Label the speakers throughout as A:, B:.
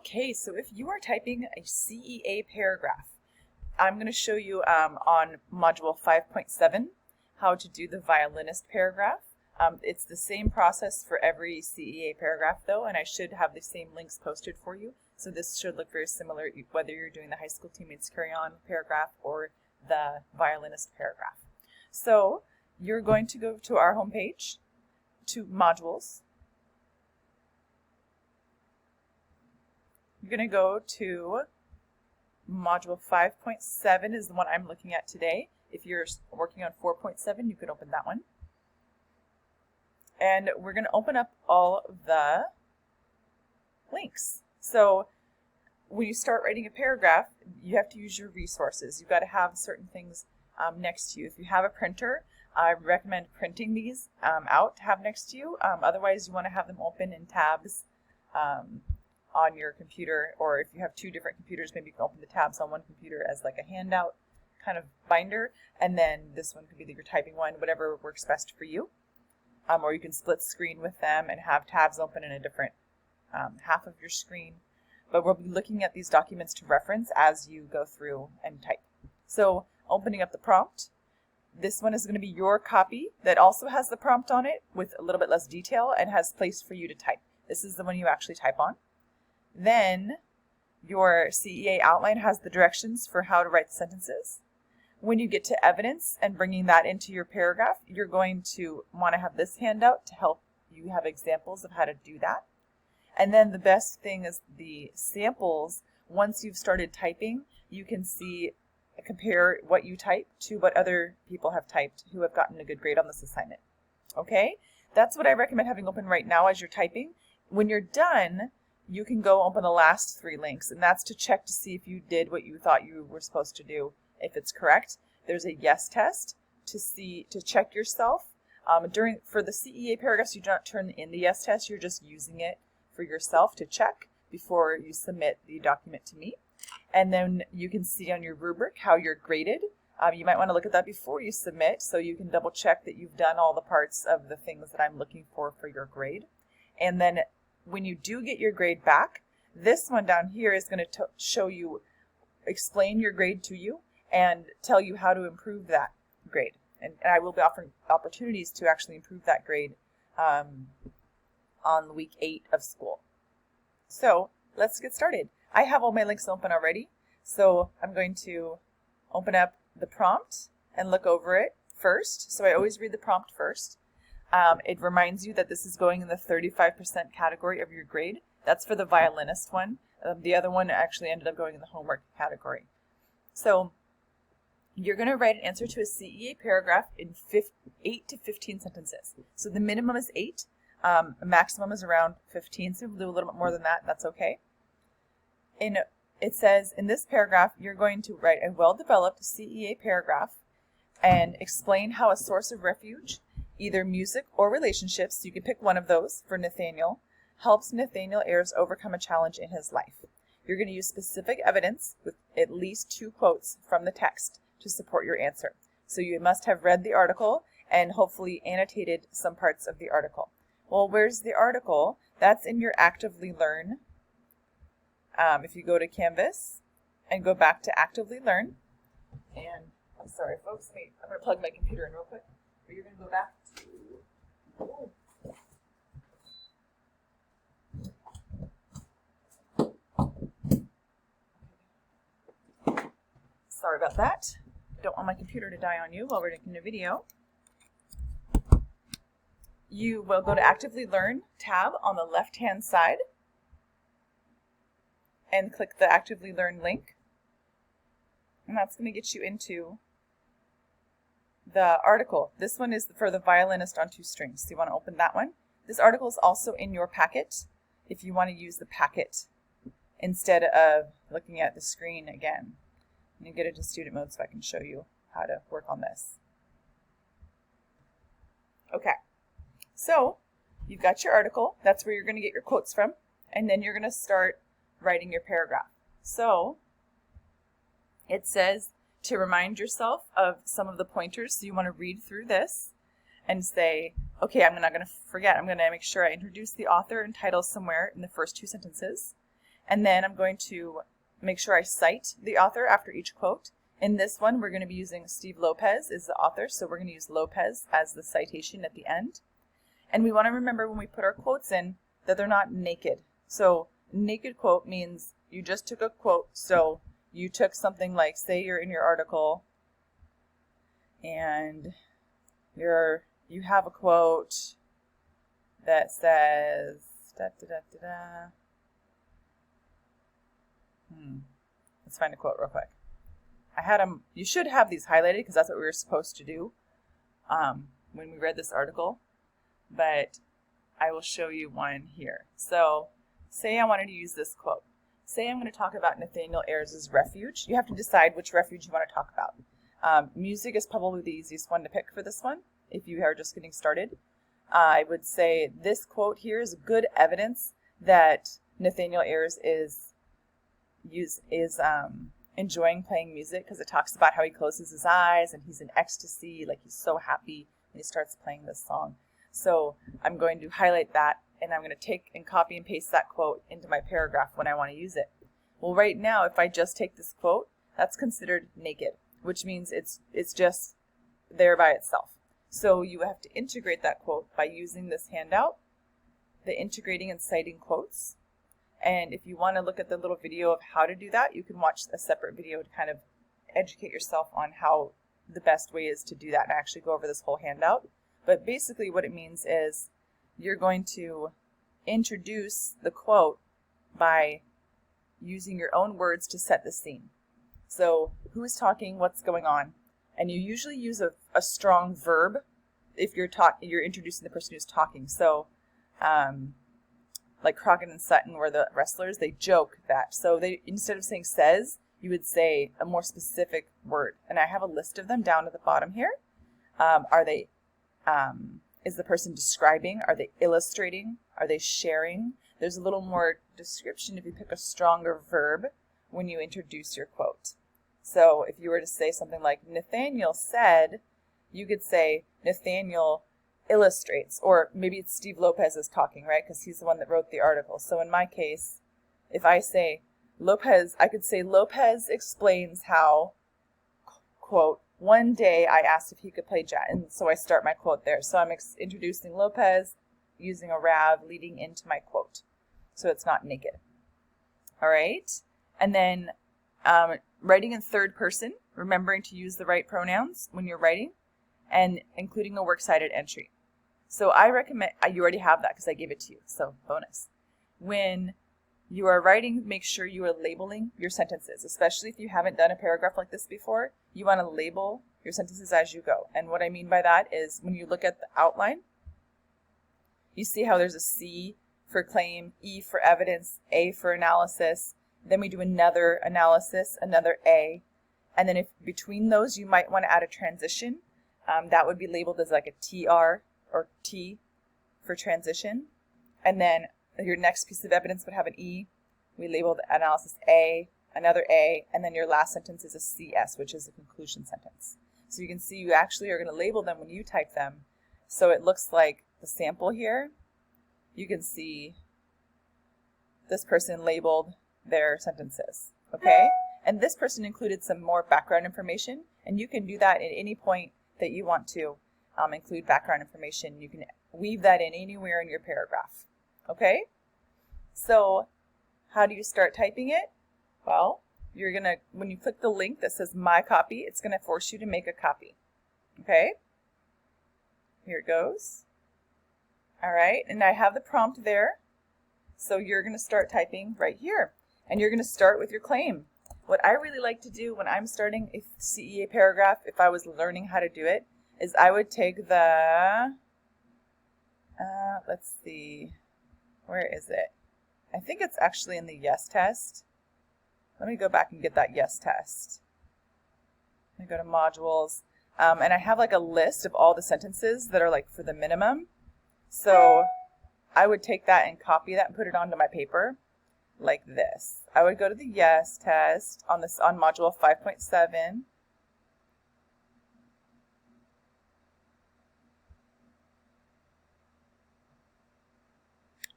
A: Okay, so if you are typing a CEA paragraph, I'm going to show you on Module 5.7 how to do the violinist paragraph. It's the same process for every CEA paragraph though, and I should have the same links posted for you. So this should look very similar whether you're doing the high school teammates carry on paragraph or the violinist paragraph. So you're going to go to our homepage, to modules. You're going to go to module 5.7 is the one I'm looking at today. If you're working on 4.7, you could open that one. And we're going to open up all of the links. So when you start writing a paragraph, you have to use your resources. You've got to have certain things next to you. If you have a printer, I recommend printing these out to have next to you. Otherwise, you want to have them open in tabs on your computer, or if you have two different computers, maybe you can open the tabs on one computer as like a handout kind of binder, and then this one could be your typing one, whatever works best for you. Or you can split screen with them and have tabs open in a different half of your screen. But we'll be looking at these documents to reference as you go through and type. So opening up the prompt, this one is going to be your copy that also has the prompt on it with a little bit less detail and has place for you to type. This is the one you actually type on. Then your CEA outline has the directions for how to write the sentences. When you get to evidence and bringing that into your paragraph, you're going to want to have this handout to help you have examples of how to do that. And then the best thing is the samples. Once you've started typing, you can compare what you type to what other people have typed who have gotten a good grade on this assignment. Okay, that's what I recommend having open right now as you're typing. When you're done, you can go open the last 3 links, and that's to check to see if you did what you thought you were supposed to do. If it's correct, there's a yes test to check yourself. For the CEA paragraphs, you do not turn in the yes test. You're just using it for yourself to check before you submit the document to me. And then you can see on your rubric how you're graded. You might want to look at that before you submit so you can double check that you've done all the parts of the things that I'm looking for your grade. And then when you do get your grade back, this one down here is going to show you, explain your grade to you and tell you how to improve that grade. And I will be offering opportunities to actually improve that grade on week 8 of school. So let's get started. I have all my links open already, so I'm going to open up the prompt and look over it first. So I always read the prompt first. It reminds you that this is going in the 35% category of your grade. That's for the violinist one. The other one actually ended up going in the homework category. So you're going to write an answer to a CEA paragraph in 8 to 15 sentences. So the minimum is 8. Maximum is around 15, so we'll do a little bit more than that. That's okay. It says in this paragraph, you're going to write a well-developed CEA paragraph and explain how a source of refuge, either music or relationships, you can pick one of those for Nathaniel, helps Nathaniel Ayers overcome a challenge in his life. You're going to use specific evidence with at least 2 quotes from the text to support your answer. So you must have read the article and hopefully annotated some parts of the article. Well, where's the article? That's in your Actively Learn. If you go to Canvas and go back to Actively Learn, and I'm sorry folks, I'm going to plug my computer in real quick. But you're going to go back to... Sorry about that. Don't want my computer to die on you while we're making a video. You will go to Actively Learn tab on the left-hand side and click the Actively Learn link. And that's going to get you into the article. This one is for the violinist on 2 strings. So you want to open that one. This article is also in your packet if you want to use the packet instead of looking at the screen again. Let me get into student mode so I can show you how to work on this. Okay, so you've got your article. That's where you're going to get your quotes from. And then you're going to start writing your paragraph. So it says to remind yourself of some of the pointers. So you want to read through this and say, okay, I'm not going to forget. I'm going to make sure I introduce the author and title somewhere in the first 2 sentences. And then I'm going to make sure I cite the author after each quote. In this one, we're going to be using Steve Lopez is the author, so we're going to use Lopez as the citation at the end. And we want to remember when we put our quotes in that they're not naked. So naked quote means you just took a quote. So you took something like, say you're in your article and you have a quote that says da, da, da, da, da. Let's find a quote real quick. I had them. You should have these highlighted because that's what we were supposed to do when we read this article. But I will show you one here. So say I wanted to use this quote. Say I'm going to talk about Nathaniel Ayers' refuge. You have to decide which refuge you want to talk about. Music is probably the easiest one to pick for this one if you are just getting started. I would say this quote here is good evidence that Nathaniel Ayers is enjoying playing music, because it talks about how he closes his eyes and he's in ecstasy, like he's so happy when he starts playing this song. So I'm going to highlight that, and I'm going to take and copy and paste that quote into my paragraph when I want to use it. Well, right now, if I just take this quote, that's considered naked, which means it's just there by itself. So you have to integrate that quote by using this handout, the integrating and citing quotes. And if you want to look at the little video of how to do that, you can watch a separate video to kind of educate yourself on how the best way is to do that and actually go over this whole handout. But basically what it means is you're going to introduce the quote by using your own words to set the scene. So who is talking, what's going on? And you usually use a strong verb if you're introducing the person who's talking. So like Crockett and Sutton were the wrestlers, they joke that. So they, instead of saying says, you would say a more specific word. And I have a list of them down at the bottom here. Is the person describing? Are they illustrating? Are they sharing? There's a little more description if you pick a stronger verb when you introduce your quote. So if you were to say something like Nathaniel said, you could say Nathaniel illustrates, or maybe it's Steve Lopez is talking, right? Because he's the one that wrote the article. So in my case, if I say Lopez, I could say Lopez explains how, quote, one day I asked if he could play jazz, and so I start my quote there. So I'm introducing Lopez using a rav leading into my quote. So it's not naked. All right. And then writing in third person, remembering to use the right pronouns when you're writing, and including a works cited entry. So I recommend, you already have that because I gave it to you, so bonus. When you are writing, make sure you are labeling your sentences, especially if you haven't done a paragraph like this before. You want to label your sentences as you go. And what I mean by that is when you look at the outline, you see how there's a C for claim, E for evidence, A for analysis. Then we do another analysis, another A. And then if between those, you might want to add a transition. That would be labeled as like a TR or T for transition. And then your next piece of evidence would have an E. We labeled analysis A, another A, and then your last sentence is a CS, which is a conclusion sentence. So you can see you actually are going to label them when you type them. So it looks like the sample here. You can see this person labeled their sentences, okay? And this person included some more background information, and you can do that at any point that you want to include background information. You can weave that in anywhere in your paragraph, okay? So how do you start typing it? Well, you're going to, when you click the link that says My Copy, it's going to force you to make a copy, okay? Here it goes. All right, and I have the prompt there. So you're going to start typing right here, and you're going to start with your claim. What I really like to do when I'm starting a CEA paragraph, if I was learning how to do it, is I would take the, let's see, where is it? I think it's actually in the yes test. Let me go back and get that yes test. Let me go to modules, and I have like a list of all the sentences that are like for the minimum. So I would take that and copy that and put it onto my paper like this. I would go to the yes test on module 5.7.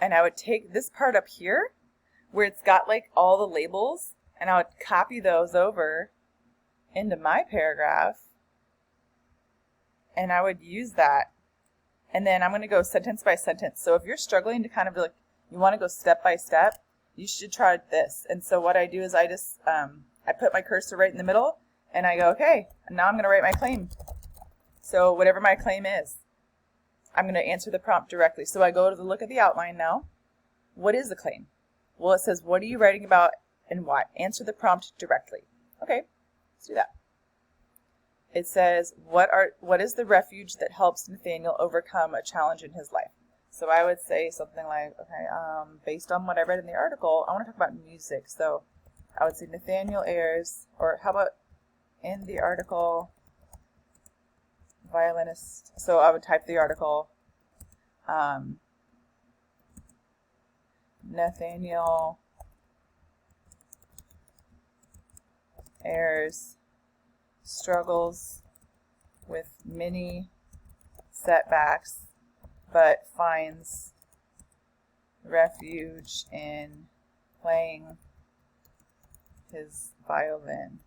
A: And I would take this part up here where it's got like all the labels, and I would copy those over into my paragraph, and I would use that. And then I'm going to go sentence by sentence. So if you're struggling to kind of like, you want to go step by step, you should try this. And so what I do is I just, I put my cursor right in the middle, and I go, okay, and now I'm going to write my claim. So whatever my claim is, I'm going to answer the prompt directly. So I go to look at the outline now. What is the claim? Well, it says, what are you writing about and why? Answer the prompt directly. Okay, let's do that. It says, what is the refuge that helps Nathaniel overcome a challenge in his life? So I would say something like, okay, based on what I read in the article, I want to talk about music. So I would say Nathaniel Ayers, or how about in the article, violinist. So I would type the article, Nathaniel Ayers struggles with many setbacks, but finds refuge in playing his violin.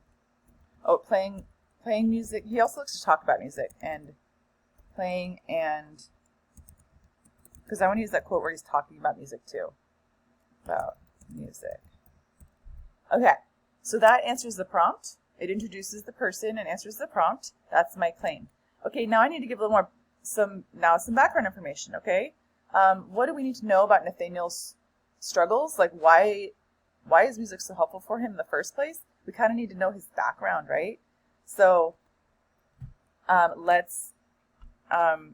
A: Oh, playing music. He also likes to talk about music and playing, and because I want to use that quote where he's talking about music too. About music. Okay, so that answers the prompt. It introduces the person and answers the prompt. That's my claim. Okay, now I need to give a little more, some background information, okay? What do we need to know about Nathaniel's struggles? Like why is music so helpful for him in the first place? We kind of need to know his background, right? So let's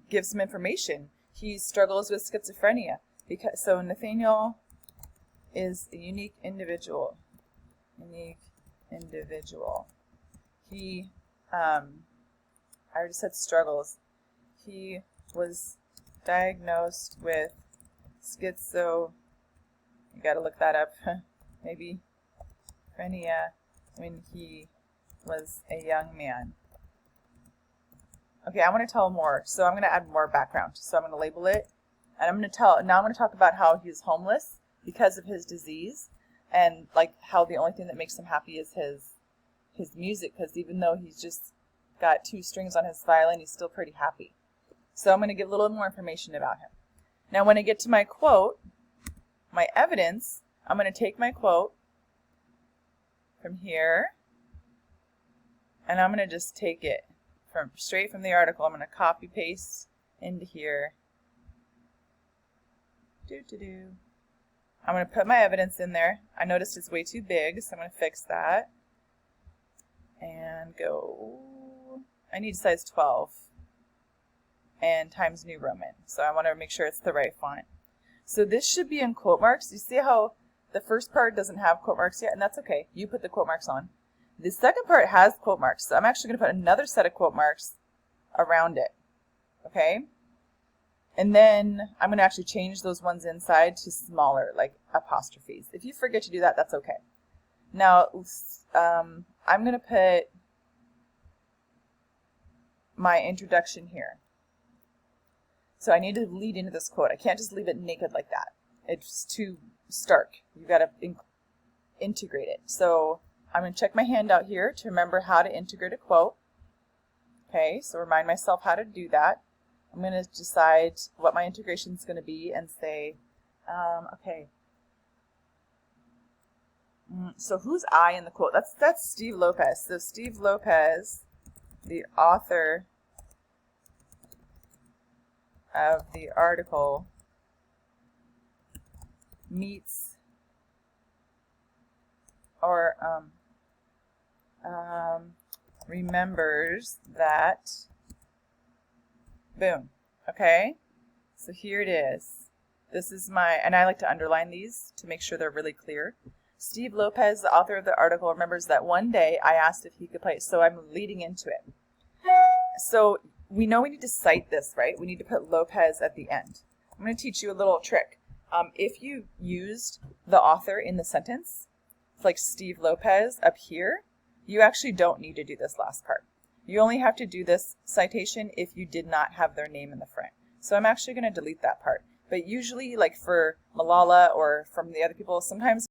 A: give some information. He struggles with schizophrenia. So Nathaniel is a unique individual. He, I already said struggles. He was diagnosed with you gotta look that up, maybe schizophrenia when he was a young man. Okay, I want to tell more, so I'm going to add more background. So I'm going to label it, and I'm going to talk about how he's homeless because of his disease, and like how the only thing that makes him happy is his music, because even though he's just got 2 strings on his violin, he's still pretty happy. So I'm going to give a little more information about him. Now when I get to my quote, my evidence, I'm going to take my quote from here, and I'm going to just take it straight from the article. I'm going to copy paste into here. I'm going to put my evidence in there. I noticed it's way too big, so I'm going to fix that. And go, I need size 12 and Times New Roman. So I want to make sure it's the right font. So this should be in quote marks. You see how the first part doesn't have quote marks yet? And that's okay. You put the quote marks on. The second part has quote marks. So I'm actually going to put another set of quote marks around it. Okay? And then I'm going to actually change those ones inside to smaller, like apostrophes. If you forget to do that, that's okay. Now, I'm going to put my introduction here. So I need to lead into this quote. I can't just leave it naked like that. It's too stark. You've got to integrate it. So I'm going to check my handout here to remember how to integrate a quote. Okay, so remind myself how to do that. I'm going to decide what my integration is going to be and say, okay. So who's I in the quote? That's Steve Lopez. So Steve Lopez, the author of the article, meets or remembers that, boom, okay? So here it is. This is my, and I like to underline these to make sure they're really clear. Steve Lopez, the author of the article, remembers that one day I asked if he could play. So I'm leading into it. So we know we need to cite this, right? We need to put Lopez at the end. I'm going to teach you a little trick. If you used the author in the sentence, like Steve Lopez up here, you actually don't need to do this last part. You only have to do this citation if you did not have their name in the front. So I'm actually going to delete that part. But usually, like for Malala or from the other people, sometimes